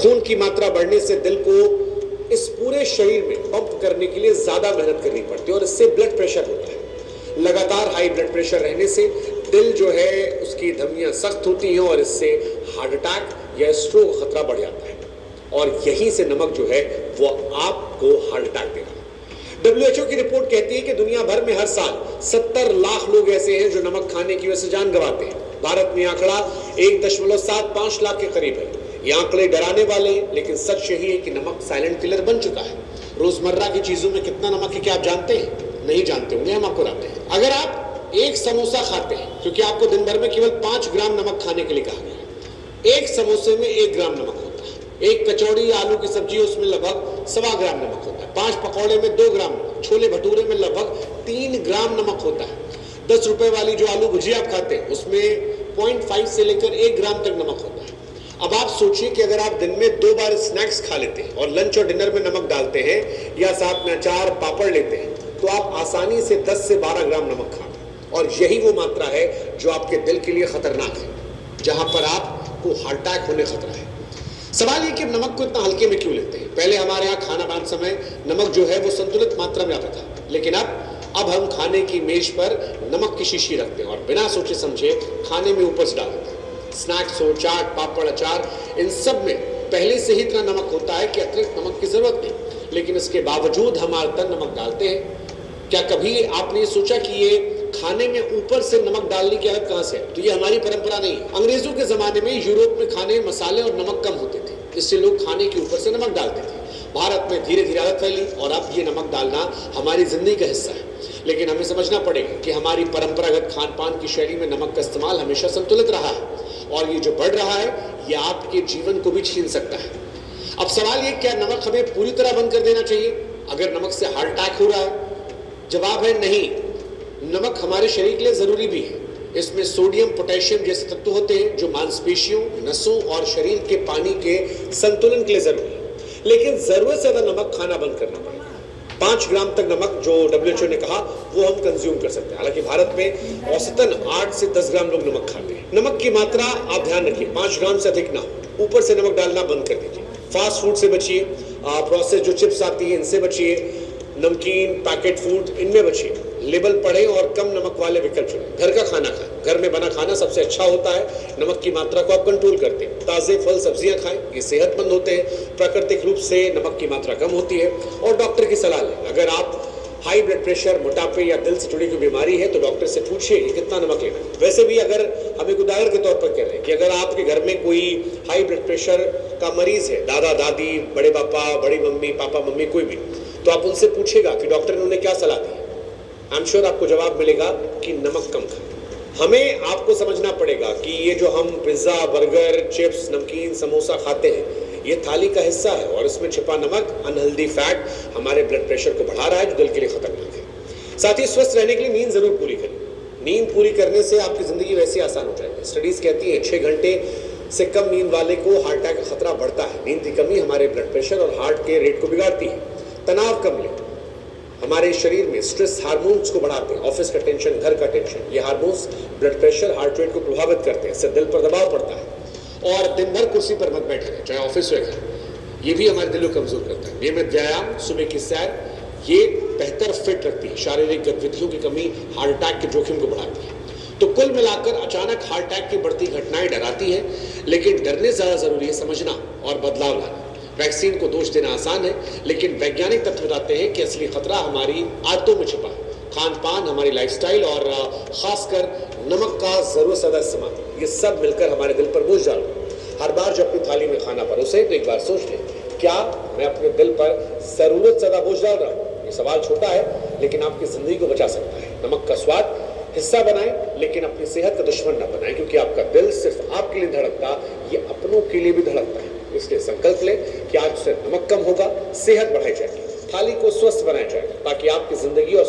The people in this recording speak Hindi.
खून की मात्रा बढ़ने से दिल को इस पूरे शरीर में पंप करने के लिए ज्यादा मेहनत करनी पड़ती है और इससे ब्लड प्रेशर होता है। लगातार हाई ब्लड प्रेशर रहने से दिल जो है उसकी धमनियां सख्त होती हैं और इससे हार्ट अटैक या स्ट्रोक खतरा बढ़ जाता है और यहीं से नमक जो है वो आपको हार्ट अटैक देगा। WHO की रिपोर्ट कहती है कि दुनिया भर में हर साल 70 लाख लोग ऐसे हैं जो नमक खाने की वजह से जान गंवाते हैं। भारत में आंकड़ा 1.75 लाख के करीब है। ये आंकड़े डराने वाले हैं, लेकिन सच यही है कि नमक साइलेंट किलर बन चुका है। रोजमर्रा की चीजों में कितना नमक है क्या आप जानते हैं? नहीं जानते होंगे, हम आपको बताते हैं। अगर आप एक समोसा खाते हैं, क्योंकि आपको दिन भर में केवल 5 ग्राम नमक खाने के लिए कहा गया है, एक समोसे में 1 ग्राम नमक होता है। एक कचौड़ी आलू की सब्जी उसमें लगभग 1.25 ग्राम नमक होता है। 5 पकौड़े में 2 ग्राम, छोले भटूरे में लगभग 3 ग्राम नमक होता है। 10 रुपए वाली जो आलू भुजिया आप खाते हैं उसमें 0.5 से लेकर 1 ग्राम तक नमक होता है। अब आप सोचिए कि अगर आप दिन में 2 बार स्नैक्स खा लेते हैं और लंच और डिनर में नमक डालते हैं या साथ में अचार पापड़ लेते हैं, तो आप आसानी से 10 से 12 ग्राम नमक खाते हैं और यही वो मात्रा है जो आपके दिल के लिए खतरनाक है, जहां पर आपको हार्ट अटैक होने खतरा है। सवाल ये कि नमक को इतना हल्के में क्यों लेते हैं? पहले हमारे यहाँ खाना बनाते समय नमक जो है वो संतुलित मात्रा में आता था, लेकिन अब हम खाने की मेज पर नमक की शीशी रखते हैं और बिना सोचे समझे खाने में ऊपर से डाल देते हैं। स्नैक्स हो, चाट, पापड़, अचार, इन सब में पहले से ही इतना नमक होता है कि अतिरिक्त नमक की जरूरत नहीं, लेकिन इसके बावजूद हम आदतन नमक डालते हैं। क्या कभी आपने सोचा कि ये खाने में ऊपर से नमक डालने की आदत कहां से है? तो ये हमारी परंपरा नहीं है। अंग्रेजों के जमाने में यूरोप में खाने में मसाले और नमक कम होते थे, इससे लोग खाने के ऊपर से नमक डालते थे। भारत में धीरे धीरे आदत फैली और अब ये नमक डालना हमारी जिंदगी का हिस्सा है। लेकिन हमें समझना पड़ेगा कि हमारी परंपरागत खान पान की शैली में नमक का इस्तेमाल हमेशा संतुलित रहा है और ये जो बढ़ रहा है ये आपके जीवन को भी छीन सकता है। अब सवाल ये, क्या नमक हमें पूरी तरह बंद कर देना चाहिए अगर नमक से हार्ट अटैक हो रहा है? जवाब है नहीं। नमक हमारे शरीर के लिए जरूरी भी है। इसमें सोडियम, पोटेशियम जैसे तत्व होते हैं जो मांसपेशियों, नसों और शरीर के पानी के संतुलन के लिए जरूरी है, लेकिन जरूरत से ज्यादा नमक खाना बंद करना पड़ेगा। 5 ग्राम तक नमक जो WHO ने कहा वो हम कंज्यूम कर सकते हैं। हालांकि भारत में औसतन 8 से 10 ग्राम लोग नमक खाते हैं। नमक की मात्रा आप ध्यान रखिए, 5 ग्राम से अधिक ना हो। ऊपर से नमक डालना बंद कर दीजिए। फास्ट फूड से बचिए, प्रोसेस जो चिप्स आती है इनसे बचिए, नमकीन, पैकेट फूड इनमें बचिए। लेबल पढ़ें और कम नमक वाले विकल्प चुनें। घर का खाना खाएं, घर में बना खाना सबसे अच्छा होता है। नमक की मात्रा को आप कंट्रोल करते हैं। ताज़े फल सब्जियां खाएं, ये सेहतमंद होते हैं। प्राकृतिक रूप से नमक की मात्रा कम होती है। और डॉक्टर की सलाह लें। अगर आप हाई ब्लड प्रेशर, मोटापे या दिल से जुड़ी कोई बीमारी है तो डॉक्टर से पूछिए कि कितना नमक लेना है। वैसे भी अगर हम एक उदाहरण के तौर पर कह रहे हैं कि अगर आपके घर में कोई हाई ब्लड प्रेशर का मरीज है, दादा दादी, बड़े पापा, बड़ी मम्मी, पापा मम्मी, कोई भी, तो आप उनसे पूछेगा कि डॉक्टर ने उन्हें क्या सलाह दी। आई एम श्योर आपको जवाब मिलेगा कि नमक कम खाएं। हमें आपको समझना पड़ेगा कि ये जो हम पिज्जा, बर्गर, चिप्स, नमकीन, समोसा खाते हैं ये थाली का हिस्सा है और इसमें छिपा नमक, अनहेल्दी फैट हमारे ब्लड प्रेशर को बढ़ा रहा है जो दिल के लिए खतरनाक है। साथ ही स्वस्थ रहने के लिए नींद जरूर पूरी करें। नींद पूरी करने से आपकी जिंदगी वैसे आसान हो जाएगी। स्टडीज कहती है 6 घंटे से कम नींद वाले को हार्ट अटैक का खतरा बढ़ता है। नींद की कमी हमारे ब्लड प्रेशर और हार्ट के रेट को बिगाड़ती है। तनाव कम लें। हमारे शरीर में स्ट्रेस हार्मोन्स को बढ़ाते हैं। ऑफिस का टेंशन, घर का टेंशन, ये hormones blood pressure, heart rate को प्रभावित करते हैं। इससे दिल पर दबाव पड़ता है और दिन भर कुर्सी पर मत बैठे रहें, चाहे ऑफिस हो या घर, ये भी हमारे दिल को कमजोर करता है। नियमित व्यायाम, सुबह की सैर, ये बेहतर फिट रखती है। शारीरिक गतिविधियों की कमी हार्ट अटैक के जोखिम को बढ़ाती है। तो कुल मिलाकर अचानक हार्ट अटैक की बढ़ती घटनाएं डराती है, लेकिन डरने ज्यादा जरूरी है समझना और बदलाव लाना। वैक्सीन को दोष देना आसान है, लेकिन वैज्ञानिक तथ्य बताते हैं कि असली खतरा हमारी आदतों में छिपा है। खान पान, हमारी लाइफस्टाइल और खासकर नमक का जरूरत से ज्यादा इस्तेमाल, ये सब मिलकर हमारे दिल पर बोझ डाल रहे हैं। हर बार जब अपनी थाली में खाना परोसे तो एक बार सोच लें, क्या मैं अपने दिल पर जरूरत से ज्यादा बोझ डाल रहा हूँ? ये सवाल छोटा है लेकिन आपकी जिंदगी को बचा सकता है। नमक का स्वाद हिस्सा बनाएं, लेकिन अपनी सेहत का दुश्मन ना बनाएं, क्योंकि आपका दिल सिर्फ आपके लिए धड़कता, ये अपनों के लिए भी धड़कता है। इसलिए संकल्प लें कि आज से नमक कम होगा, सेहत बढ़ाई जाएगी, थाली को स्वस्थ बनाया जाएगा, ताकि आपकी जिंदगी और